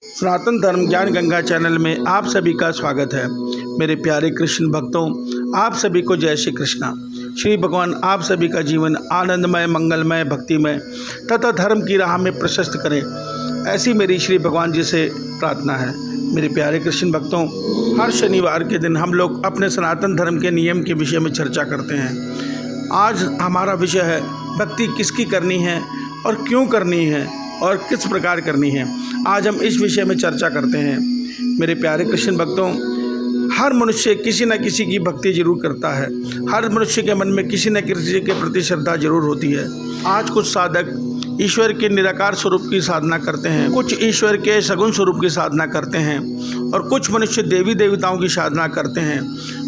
सनातन धर्म ज्ञान गंगा चैनल में आप सभी का स्वागत है। मेरे प्यारे कृष्ण भक्तों, आप सभी को जय श्री कृष्णा। श्री भगवान आप सभी का जीवन आनंदमय, मंगलमय, भक्तिमय तथा धर्म की राह में प्रशस्त करें, ऐसी मेरी श्री भगवान जी से प्रार्थना है। मेरे प्यारे कृष्ण भक्तों, हर शनिवार के दिन हम लोग अपने सनातन धर्म के नियम के विषय में चर्चा करते हैं। आज हमारा विषय है भक्ति किसकी करनी है और क्यों करनी है और किस प्रकार करनी है। आज हम इस विषय में चर्चा करते हैं। मेरे प्यारे कृष्ण भक्तों, हर मनुष्य किसी न किसी की भक्ति जरूर करता है। हर मनुष्य के मन में किसी न किसी के प्रति श्रद्धा जरूर होती है। आज कुछ साधक ईश्वर के निराकार स्वरूप की साधना करते हैं, कुछ ईश्वर के सगुण स्वरूप की साधना करते हैं और कुछ मनुष्य देवी देवताओं की साधना करते हैं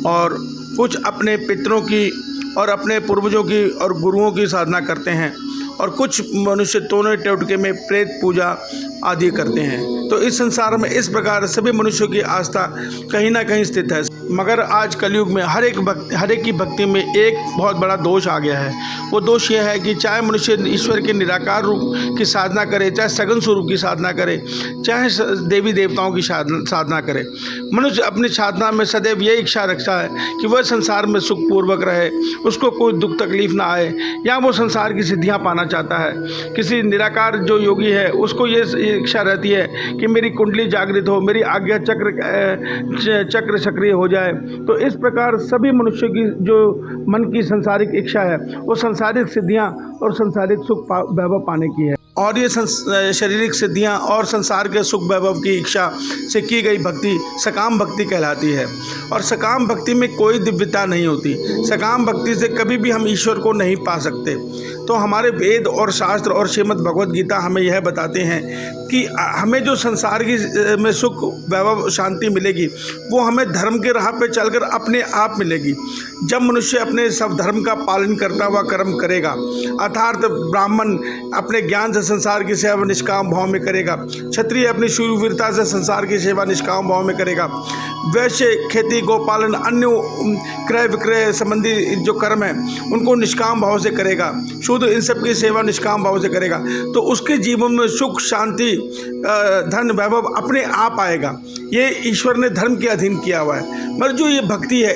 और कुछ अपने पितरों की और अपने पूर्वजों की और गुरुओं की साधना करते हैं और कुछ मनुष्य टोने टोटके में प्रेत पूजा आदि करते हैं। तो इस संसार में इस प्रकार सभी मनुष्यों की आस्था कहीं ना कहीं स्थित है। मगर आज कलयुग में हर एक की भक्ति में एक बहुत बड़ा दोष आ गया है। वो दोष यह है कि चाहे मनुष्य ईश्वर के निराकार रूप की साधना करे, चाहे सगुण स्वरूप की साधना करे, चाहे देवी देवताओं की साधना करे, मनुष्य अपनी साधना में सदैव ये इच्छा रखता है कि वह संसार में सुखपूर्वक रहे, उसको कोई दुख तकलीफ ना आए, या वो संसार की सिद्धियाँ पाना चाहता है। किसी निराकार जो योगी है उसको ये इच्छा रहती है कि मेरी कुंडली जागृत हो, मेरी आज्ञा चक्र सक्रिय हो जाए। तो इस प्रकार सभी मनुष्यों की जो मन की सांसारिक इच्छा है वो सांसारिक सिद्धियां और सांसारिक सुख वैभव पाने की है। और ये शारीरिक सिद्धियां और संसार के सुख वैभव की इच्छा से की गई भक्ति सकाम भक्ति कहलाती है। और सकाम भक्ति में कोई दिव्यता नहीं होती। सकाम भक्ति से कभी भी हम ईश्वर को नहीं पा सकते। तो हमारे वेद और शास्त्र और श्रीमद् भगवद गीता हमें यह बताते हैं कि हमें जो संसार की में सुख वैभव शांति मिलेगी वो हमें धर्म के राह पे चलकर अपने आप मिलेगी। जब मनुष्य अपने सब धर्म का पालन करता हुआ कर्म करेगा, अर्थात ब्राह्मण अपने ज्ञान से संसार की सेवा निष्काम भाव में करेगा, क्षत्रिय अपनी शूरवीरता से संसार की सेवा निष्काम भाव में करेगा, वैश्य खेती गोपालन अन्य क्रय विक्रय संबंधी जो कर्म है उनको निष्काम भाव से करेगा, शुद्ध इन सब की सेवा निष्काम भाव से करेगा, तो उसके जीवन में सुख शांति धन वैभव अपने आप आएगा। ये ईश्वर ने धर्म के अधीन किया हुआ है। मगर जो ये भक्ति है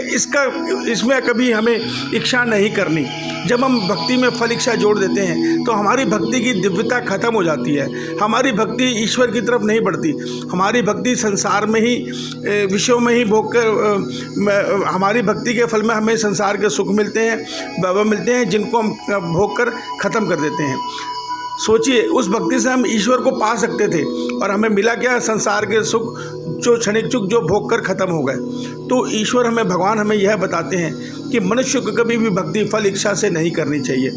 इसमें कभी हमें इच्छा नहीं करनी। जब हम भक्ति में फल इच्छा जोड़ देते हैं तो हमारी भक्ति की दिव्यता खत्म हो जाती है। हमारी भक्ति ईश्वर की तरफ नहीं बढ़ती। हमारी भक्ति संसार में ही विषयों में ही भोग कर, हमारी भक्ति के फल में हमें संसार के सुख मिलते हैं, वैभव मिलते हैं, जिनको हम भोग कर ख़त्म कर देते हैं। सोचिए, उस भक्ति से हम ईश्वर को पा सकते थे और हमें मिला क्या? संसार के सुख जो क्षणिक सुख जो भोग कर ख़त्म हो गए। तो ईश्वर भगवान हमें यह बताते हैं कि मनुष्य को कभी भी भक्ति फल इच्छा से नहीं करनी चाहिए।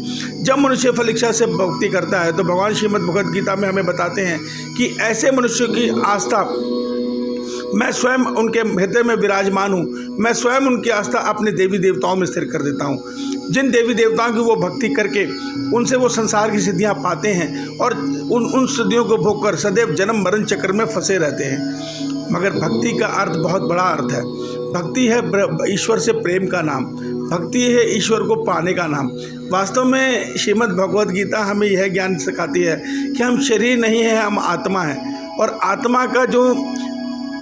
जब मनुष्य फल इच्छा से भक्ति करता है तो भगवान श्रीमद् भगवद गीता में हमें बताते हैं कि ऐसे मनुष्यों की आस्था मैं स्वयं उनके हृदय में विराजमान हूँ, मैं स्वयं उनकी आस्था अपने देवी देवताओं में स्थिर कर देता हूँ। जिन देवी देवताओं की वो भक्ति करके उनसे वो संसार की सिद्धियाँ पाते हैं और उन सिद्धियों को भोग कर सदैव जन्म मरण चक्र में फंसे रहते हैं। मगर भक्ति का अर्थ बहुत बड़ा अर्थ है। भक्ति है ईश्वर से प्रेम का नाम, भक्ति है ईश्वर को पाने का नाम। वास्तव में श्रीमद् भगवद गीता हमें यह ज्ञान सिखाती है कि हम शरीर नहीं है, हम आत्मा है और आत्मा का जो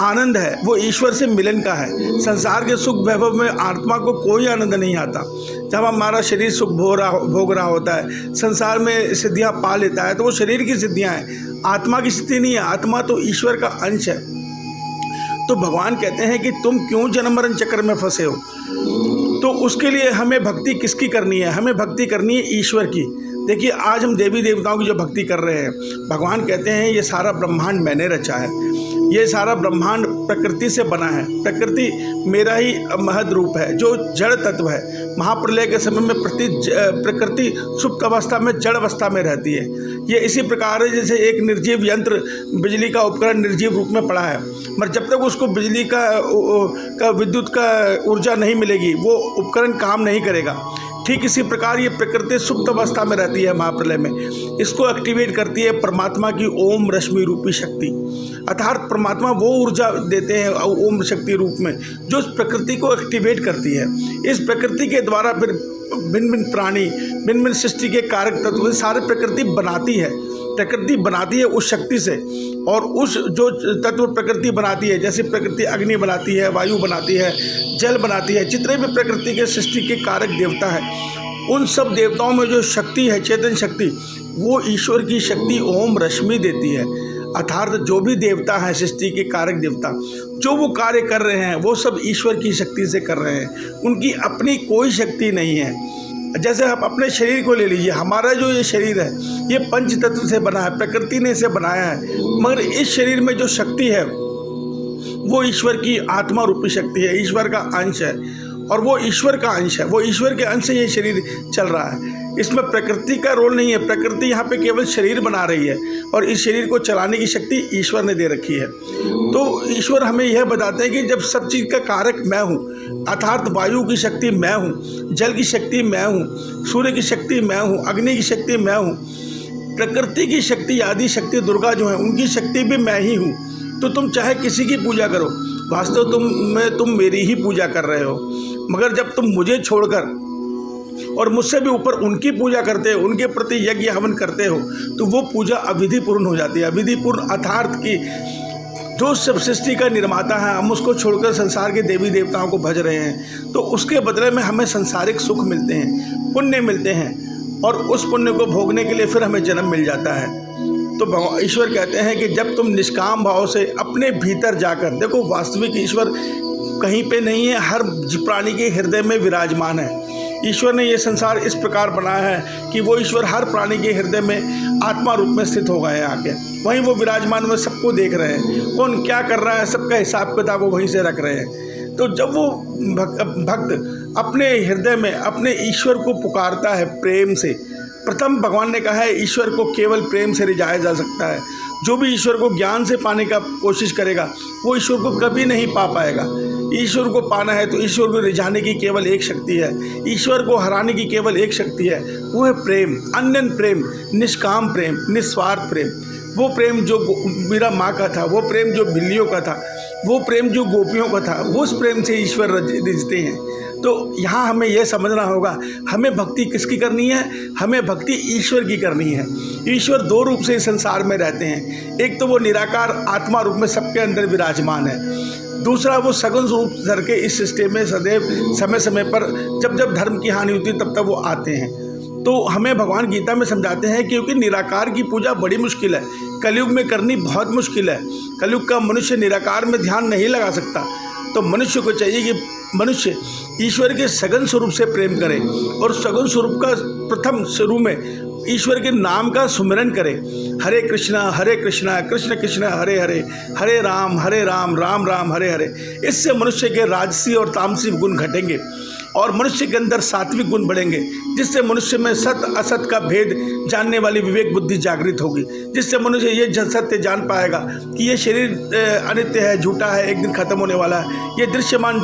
आनंद है वो ईश्वर से मिलन का है। संसार के सुख वैभव में आत्मा को कोई आनंद नहीं आता। जब हमारा शरीर सुख भोग रहा होता है, संसार में सिद्धियां पा लेता है, तो वो शरीर की सिद्धियां हैं, आत्मा की स्थिति नहीं है। आत्मा तो ईश्वर का अंश है। तो भगवान कहते हैं कि तुम क्यों जन्म मरण चक्र में फंसे हो? तो उसके लिए हमें भक्ति किसकी करनी है? हमें भक्ति करनी है ईश्वर की। देखिए, आज हम देवी देवताओं की जो भक्ति कर रहे हैं, भगवान कहते हैं ये सारा ब्रह्मांड मैंने रचा है, ये सारा ब्रह्मांड प्रकृति से बना है, प्रकृति मेरा ही महद रूप है जो जड़ तत्व है। महाप्रलय के समय में प्रकृति सुप्त अवस्था में जड़ अवस्था में रहती है। ये इसी प्रकार है जैसे एक निर्जीव यंत्र, बिजली का उपकरण निर्जीव रूप में पड़ा है, मगर जब तक उसको बिजली का विद्युत का ऊर्जा नहीं मिलेगी वो उपकरण काम नहीं करेगा। ठीक इसी प्रकार ये प्रकृति सुप्त अवस्था में रहती है महाप्रलय में। इसको एक्टिवेट करती है परमात्मा की ओम रश्मि रूपी शक्ति, अर्थात परमात्मा वो ऊर्जा देते हैं ओम शक्ति रूप में जो इस प्रकृति को एक्टिवेट करती है। इस प्रकृति के द्वारा फिर भिन्न भिन्न प्राणी, भिन्न भिन्न सृष्टि के कारक तत्व सारे प्रकृति बनाती है। प्रकृति बनाती है उस शक्ति से, और उस जो तत्व प्रकृति बनाती है, जैसे प्रकृति अग्नि बनाती है, वायु बनाती है, जल बनाती है, जितने भी प्रकृति के सृष्टि के कारक देवता है, उन सब देवताओं में जो शक्ति है, चेतन शक्ति, वो ईश्वर की शक्ति ओम रश्मि देती है। अर्थात जो भी देवता हैं, सृष्टि के कारक देवता, जो वो कार्य कर रहे हैं वो सब ईश्वर की शक्ति से कर रहे हैं, उनकी अपनी कोई शक्ति नहीं है। जैसे आप अपने शरीर को ले लीजिए, हमारा जो ये शरीर है ये पंच तत्व से बना है, प्रकृति ने इसे बनाया है, मगर इस शरीर में जो शक्ति है वो ईश्वर की आत्मा रूपी शक्ति है, ईश्वर का अंश है, और वो ईश्वर का अंश है, वो ईश्वर के अंश से ये शरीर चल रहा है। इसमें प्रकृति का रोल नहीं है, प्रकृति यहाँ पे केवल शरीर बना रही है, और इस शरीर को चलाने की शक्ति ईश्वर ने दे रखी है। तो ईश्वर हमें यह बताते हैं कि जब सब चीज़ का कारक मैं हूँ, अर्थात वायु की शक्ति मैं हूँ, जल की शक्ति मैं हूँ, सूर्य की शक्ति मैं हूँ, अग्नि की शक्ति मैं हूँ, प्रकृति की शक्ति आदि शक्ति दुर्गा जो है उनकी शक्ति भी मैं ही हूँ। तो तुम चाहे किसी की पूजा करो, वास्तव तुम मेरी ही पूजा कर रहे हो, मगर जब तुम मुझे छोड़कर और मुझसे भी ऊपर उनकी पूजा करते हो, उनके प्रति यज्ञ हवन करते हो, तो वो पूजा अविधिपूर्ण हो जाती है। अविधिपूर्ण अर्थात की जो सब सृष्टि का निर्माता है, हम उसको छोड़कर संसार के देवी देवताओं को भज रहे हैं, तो उसके बदले में हमें संसारिक सुख मिलते हैं, पुण्य मिलते हैं, और उस पुण्य को भोगने के लिए फिर हमें जन्म मिल जाता है। तो ईश्वर कहते हैं कि जब तुम निष्काम भाव से अपने भीतर जाकर देखो, वास्तविक ईश्वर कहीं पे नहीं है, हर प्राणी के हृदय में विराजमान है। ईश्वर ने ये संसार इस प्रकार बनाया है कि वो ईश्वर हर प्राणी के हृदय में आत्मा रूप में स्थित हो गए हैं आके, वहीं वो विराजमान में सबको देख रहे हैं, कौन क्या कर रहा है सबका हिसाब किताब वो वहीं से रख रहे हैं। तो जब वो भक्त अपने हृदय में अपने ईश्वर को पुकारता है प्रेम से, प्रथम भगवान ने कहा है ईश्वर को केवल प्रेम से रिझाया जा सकता है। जो भी ईश्वर को ज्ञान से पाने का कोशिश करेगा वो ईश्वर को कभी नहीं पा पाएगा। ईश्वर को पाना है तो ईश्वर को रिझाने की केवल एक शक्ति है, ईश्वर को हराने की केवल एक शक्ति है, वो है प्रेम, अनन्य प्रेम, निष्काम प्रेम, निस्वार्थ प्रेम। वो प्रेम जो मीरा माँ का था, वो प्रेम जो बिल्लियों का था, वो प्रेम जो गोपियों का था, वो उस प्रेम से ईश्वर रिझते हैं। तो यहाँ हमें यह समझना होगा, हमें भक्ति किसकी करनी है? हमें भक्ति ईश्वर की करनी है। ईश्वर दो रूप से इस संसार में रहते हैं, एक तो वो निराकार आत्मा रूप में सबके अंदर विराजमान है, दूसरा वो सगुण रूप धर के इस सिस्टम में सदैव समय समय पर जब जब धर्म की हानि होती है तब तक वो आते हैं। तो हमें भगवान गीता में समझाते हैं क्योंकि निराकार की पूजा बड़ी मुश्किल है, कलयुग में करनी बहुत मुश्किल है। कलयुग का मनुष्य निराकार में ध्यान नहीं लगा सकता, तो मनुष्य को चाहिए कि मनुष्य ईश्वर के सगुण स्वरूप से प्रेम करे, और सगुण स्वरूप का प्रथम शुरू में ईश्वर के नाम का सुमिरन करे। हरे कृष्णा कृष्ण कृष्ण हरे हरे, हरे राम राम राम हरे हरे। इससे मनुष्य के राजसी और तामसी गुण घटेंगे और मनुष्य के अंदर सात्विक गुण बढ़ेंगे, जिससे मनुष्य में सत असत का भेद जानने वाली विवेक बुद्धि जागृत होगी, जिससे मनुष्य ये सत्य जान पाएगा कि ये शरीर अनित्य है, झूठा है, एक दिन खत्म होने वाला है, ये दृश्यमान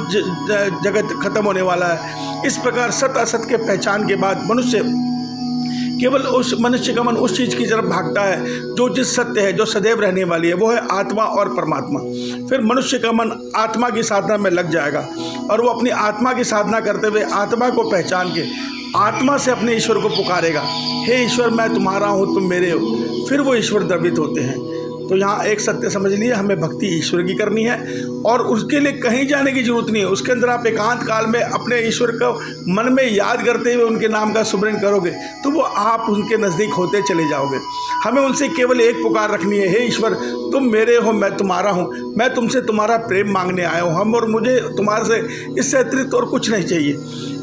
जगत खत्म होने वाला है। इस प्रकार सत असत के पहचान के बाद मनुष्य केवल उस मनुष्य का मन उस चीज़ की तरफ भागता है जो चीज़ सत्य है, जो सदैव रहने वाली है, वो है आत्मा और परमात्मा। फिर मनुष्य का मन आत्मा की साधना में लग जाएगा और वो अपनी आत्मा की साधना करते हुए आत्मा को पहचान के आत्मा से अपने ईश्वर को पुकारेगा, हे ईश्वर मैं तुम्हारा हूँ, तुम मेरे हो। फिर वो ईश्वर द्रवित होते हैं। तो यहाँ एक सत्य समझ लिए, हमें भक्ति ईश्वर की करनी है और उसके लिए कहीं जाने की जरूरत नहीं है। उसके अंदर आप एकांत काल में अपने ईश्वर को मन में याद करते हुए उनके नाम का सुमिरन करोगे तो वो आप उनके नज़दीक होते चले जाओगे। हमें उनसे केवल एक पुकार रखनी है, हे ईश्वर तुम मेरे हो, मैं तुम्हारा हूँ, मैं तुमसे तुम्हारा प्रेम मांगने आया हूँ, हम और मुझे तुम्हारे से इससे अतिरिक्त और कुछ नहीं चाहिए।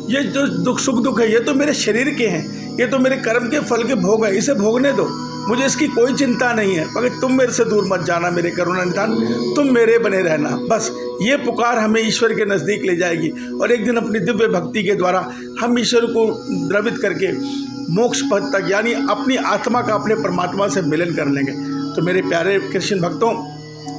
ये जो दुख सुख दुख है ये तो मेरे शरीर के हैं, ये तो मेरे कर्म के फल के भोग है, इसे भोगने दो, मुझे इसकी कोई चिंता नहीं है, मगर तुम मेरे से दूर मत जाना, मेरे करुणा निधान, तुम मेरे बने रहना। बस ये पुकार हमें ईश्वर के नज़दीक ले जाएगी और एक दिन अपनी दिव्य भक्ति के द्वारा हम ईश्वर को द्रवित करके मोक्ष पद तक यानी अपनी आत्मा का अपने परमात्मा से मिलन कर लेंगे। तो मेरे प्यारे कृष्ण भक्तों,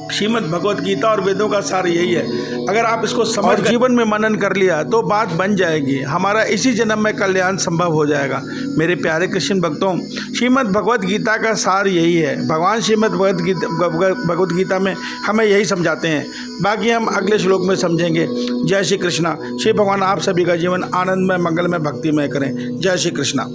श्रीमद् भगवत गीता और वेदों का सार यही है, अगर आप इसको समझ जीवन में मनन कर लिया तो बात बन जाएगी, हमारा इसी जन्म में कल्याण संभव हो जाएगा। मेरे प्यारे कृष्ण भक्तों, श्रीमद् भगवत गीता का सार यही है। भगवान श्रीमद् भगवत गीता में हमें यही समझाते हैं, बाकी हम अगले श्लोक में समझेंगे। जय श्री कृष्णा। श्री भगवान आप सभी का जीवन आनंदमय मंगलमय भक्तिमय करें। जय श्री कृष्णा।